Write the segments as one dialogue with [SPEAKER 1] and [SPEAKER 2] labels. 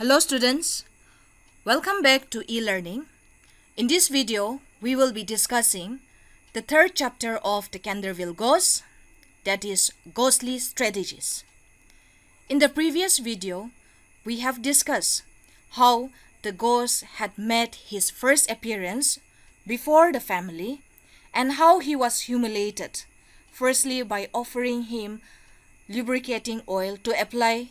[SPEAKER 1] Hello students, welcome back to e-learning. In this video, we will be discussing the third chapter of the Canterville Ghost, that is Ghostly Strategies. In the previous video, we have discussed how the ghost had made his first appearance before the family and how he was humiliated, firstly by offering him lubricating oil to apply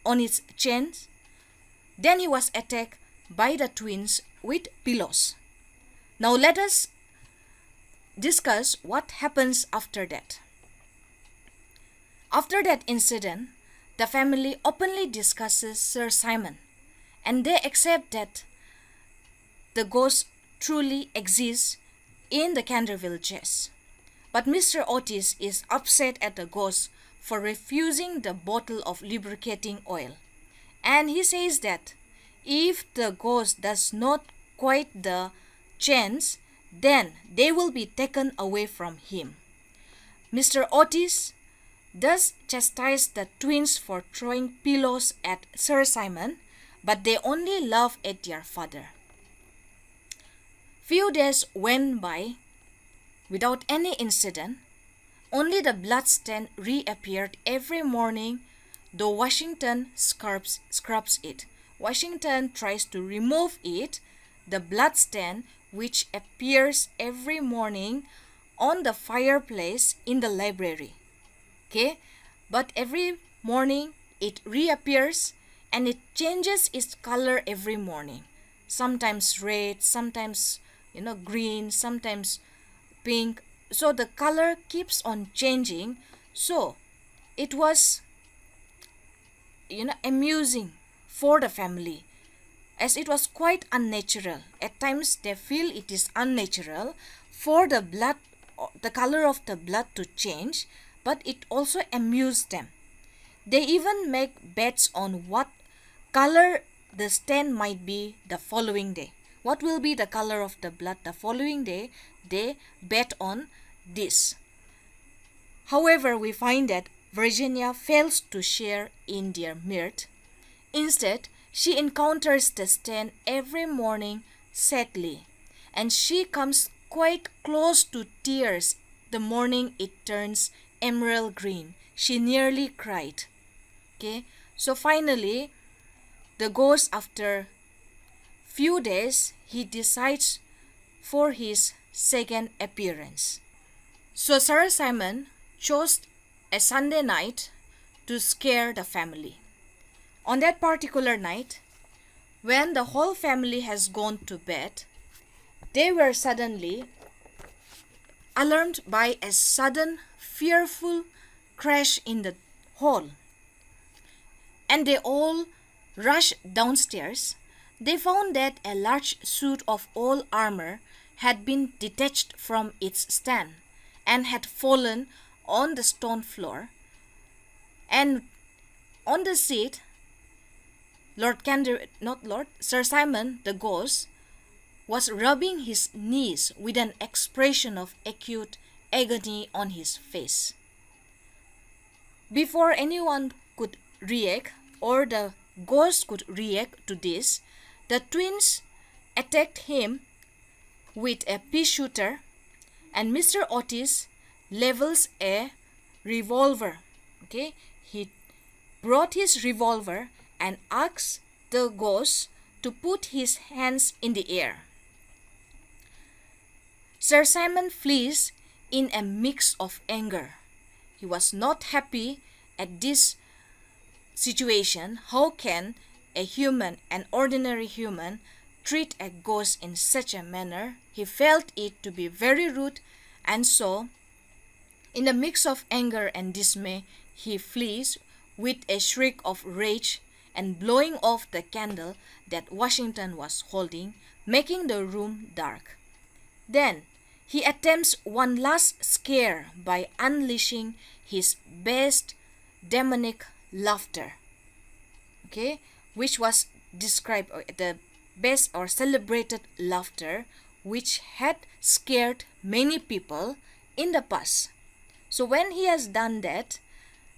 [SPEAKER 1] on his chains. Then he was attacked by the twins with pillows. Now let us discuss what happens after that. After that incident, the family openly discusses Sir Simon, and they accept that the ghost truly exists in the Canterville chest. But Mr. Otis is upset at the ghost for refusing the bottle of lubricating oil. And he says that if the ghost does not quit the chains, then they will be taken away from him. Mr. Otis does chastise the twins for throwing pillows at Sir Simon, but they only laugh at their father. Few days went by without any incident. Only the bloodstain reappeared every morning, though Washington scrubs it. Washington tries to remove it, the bloodstain which appears every morning on the fireplace in the library. Okay, but every morning it reappears and it changes its color every morning. Sometimes red, sometimes green, sometimes pink. So the color keeps on changing. So it was amusing for the family, as it was quite unnatural. At times they feel it is unnatural for the color of the blood to change, but it also amused them. They even make bets on what color the stain might be the following day. What will be the color of the blood the following day? They bet on this. However, we find that Virginia fails to share in their mirth. Instead, she encounters the stain every morning sadly, and she comes quite close to tears the morning it turns emerald green. She nearly cried. Okay, so finally, the ghost, after few days, he decides for his second appearance. So Sir Simon chose a Sunday night to scare the family. On that particular night, when the whole family has gone to bed, they were suddenly alarmed by a sudden fearful crash in the hall. And they all rushed downstairs. They found that a large suit of old armor had been detached from its stand and had fallen on the stone floor. And on the seat, Sir Simon, the ghost, was rubbing his knees with an expression of acute agony on his face. Before anyone could react, or the ghost could react to this, the twins attacked him with a pea shooter, and Mr. Otis levels a revolver. Okay, he brought his revolver and asks the ghost to put his hands in the air. Sir Simon flees in a mix of anger. He was not happy at this situation. How can an ordinary human, treat a ghost in such a manner? He felt it to be very rude, and so, in a mix of anger and dismay, he flees with a shriek of rage and blowing off the candle that Washington was holding, making the room dark. Then he attempts one last scare by unleashing his best demonic laughter, which was described the best or celebrated laughter, which had scared many people in the past. So when he has done that,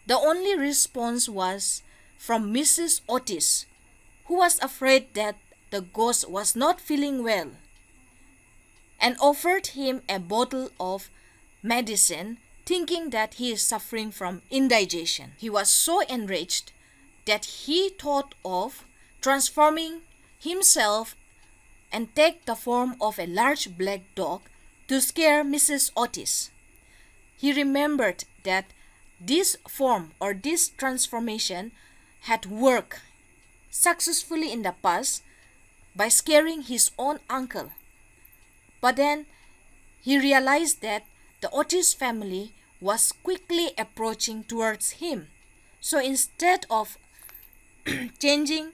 [SPEAKER 1] the only response was from Mrs. Otis, who was afraid that the ghost was not feeling well, and offered him a bottle of medicine, thinking that he is suffering from indigestion. He was so enraged that he thought of transforming himself and take the form of a large black dog to scare Mrs. Otis. He remembered that this form or this transformation had worked successfully in the past by scaring his own uncle. But then he realized that the Otis family was quickly approaching towards him. So instead of changing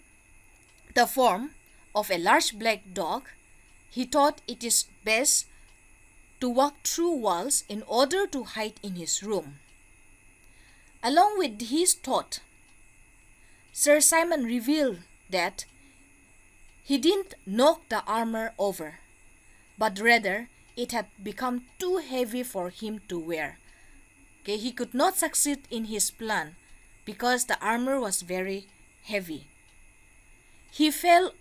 [SPEAKER 1] the form of a large black dog, he thought it is best to walk through walls in order to hide in his room. Along with his thought, Sir Simon revealed that he didn't knock the armor over, but rather it had become too heavy for him to wear. Okay, he could not succeed in his plan because the armor was very heavy. He fell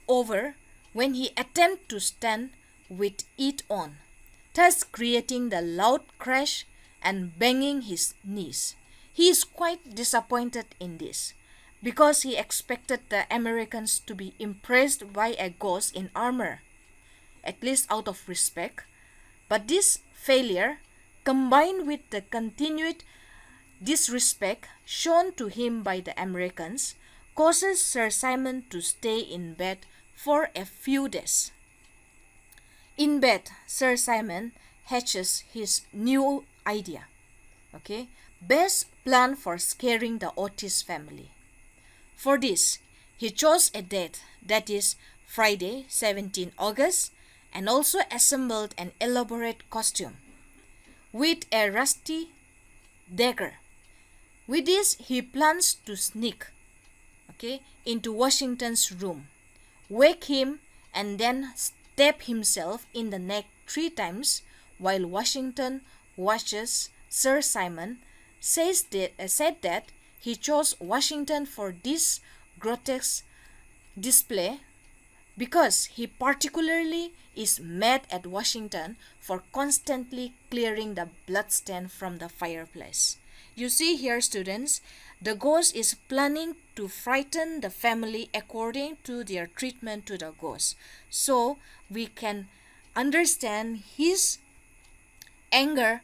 [SPEAKER 1] over when he attempted to stand with it on, thus creating the loud crash and banging his knees. He is quite disappointed in this because he expected the Americans to be impressed by a ghost in armor, at least out of respect. But this failure, combined with the continued disrespect shown to him by the Americans, causes Sir Simon to stay in bed for a few days. In bed, Sir Simon hatches his new idea. Best plan for scaring the Otis family. For this, he chose a date, that is Friday, 17 August, and also assembled an elaborate costume with a rusty dagger. With this, he plans to sneak into Washington's room, wake him, and then stab himself in the neck 3 times while Washington watches. Sir Simon said that he chose Washington for this grotesque display because he particularly is mad at Washington for constantly clearing the bloodstain from the fireplace. You see here, students, the ghost is planning to frighten the family according to their treatment to the ghost. So we can understand his anger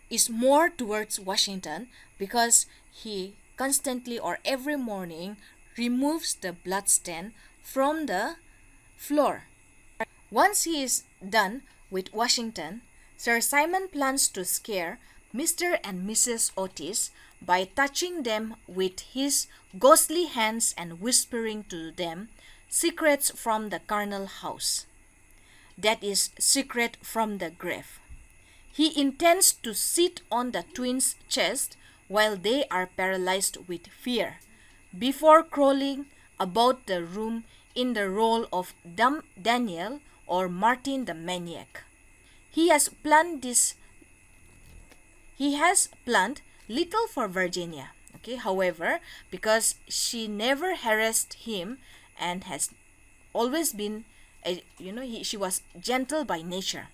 [SPEAKER 1] is more towards Washington because he constantly or every morning removes the bloodstain from the floor. Once he is done with Washington, Sir Simon plans to scare Mr. and Mrs. Otis by touching them with his ghostly hands and whispering to them secrets from the carnal house, that is, secret from the grave. He intends to sit on the twins' chest while they are paralyzed with fear, before crawling about the room in the role of dumb Daniel or Martin the Maniac. He has planned little for Virginia. However, because she never harassed him and has always been, she was gentle by nature.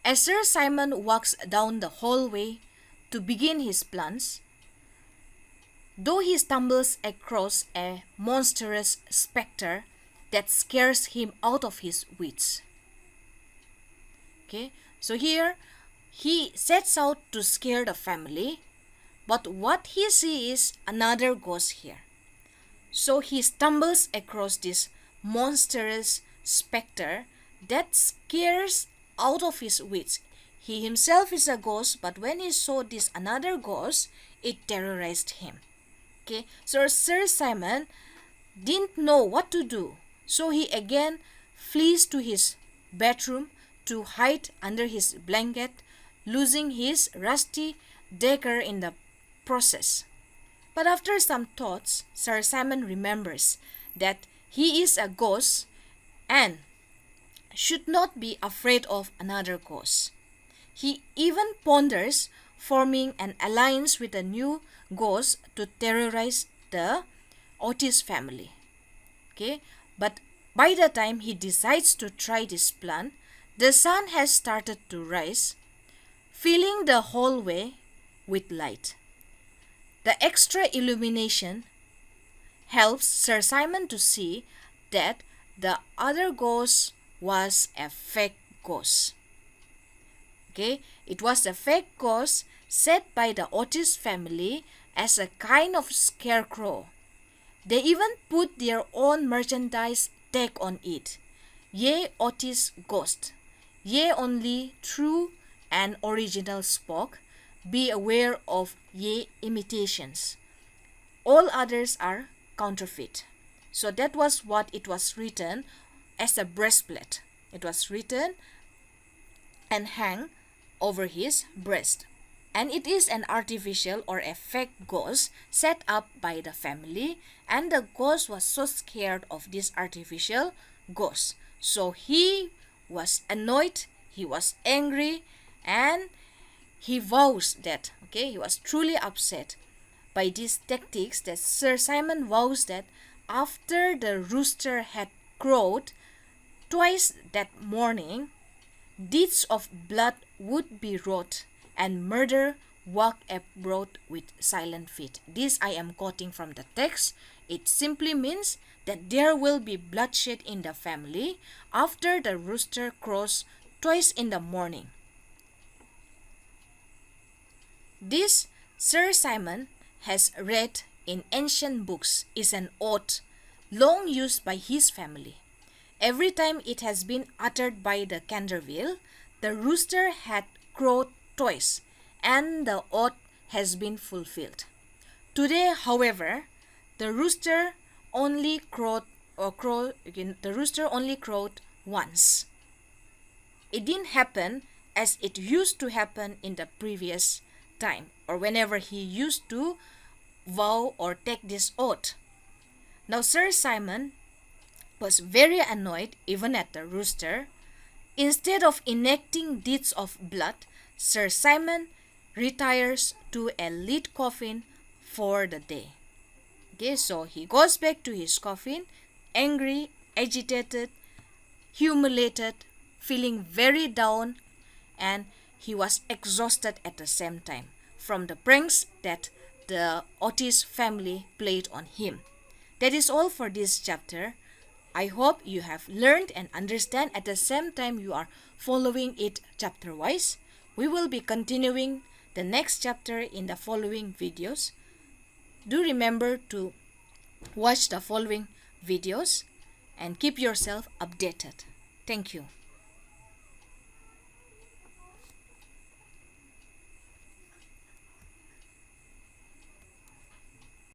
[SPEAKER 1] As Sir Simon walks down the hallway to begin his plans, though he stumbles across a monstrous specter that scares him out of his wits. So here he sets out to scare the family, but what he sees is another ghost here. So he stumbles across this monstrous specter that scares out of his wits. He himself is a ghost, but when he saw this another ghost, it terrorized him. So Sir Simon didn't know what to do. So he again flees to his bedroom to hide under his blanket, losing his rusty dagger in the process. But after some thoughts, Sir Simon remembers that he is a ghost and should not be afraid of another ghost. He even ponders forming an alliance with a new ghost to terrorize the Otis family. Okay, but by the time he decides to try this plan, the sun has started to rise, filling the hallway with light. The extra illumination helps Sir Simon to see that the other ghost was a fake ghost. Okay, it was a fake ghost set by the Otis family as a kind of scarecrow. They even put their own merchandise tag on it. Ye Otis ghost. Ye only true and original spoke. Be aware of ye imitations. All others are counterfeit. So that was what it was written as a breastplate. It was written and hang over his breast. And it is an artificial or a fake ghost set up by the family, and the ghost was so scared of this artificial ghost. So he was annoyed, he was angry, and he vows that, he was truly upset by these tactics, that Sir Simon vows that after the rooster had crowed twice that morning, deeds of blood would be wrought and murder walk abroad with silent feet. This I am quoting from the text. It simply means that there will be bloodshed in the family after the rooster crows twice in the morning. This Sir Simon has read in ancient books is an oath long used by his family. Every time it has been uttered by the Canterville, the rooster had crowed twice, and the oath has been fulfilled. Today, however, the rooster only crowed once. It didn't happen as it used to happen in the previous time, or whenever he used to vow or take this oath. Now Sir Simon was very annoyed even at the rooster. Instead of enacting deeds of blood, Sir Simon retires to a lead coffin for the day. So he goes back to his coffin, angry, agitated, humiliated, feeling very down, and he was exhausted at the same time from the pranks that the Otis family played on him. That is all for this chapter. I hope you have learned and understand. At the same time, you are following it chapter-wise. We will be continuing the next chapter in the following videos. Do remember to watch the following videos and keep yourself updated. Thank you.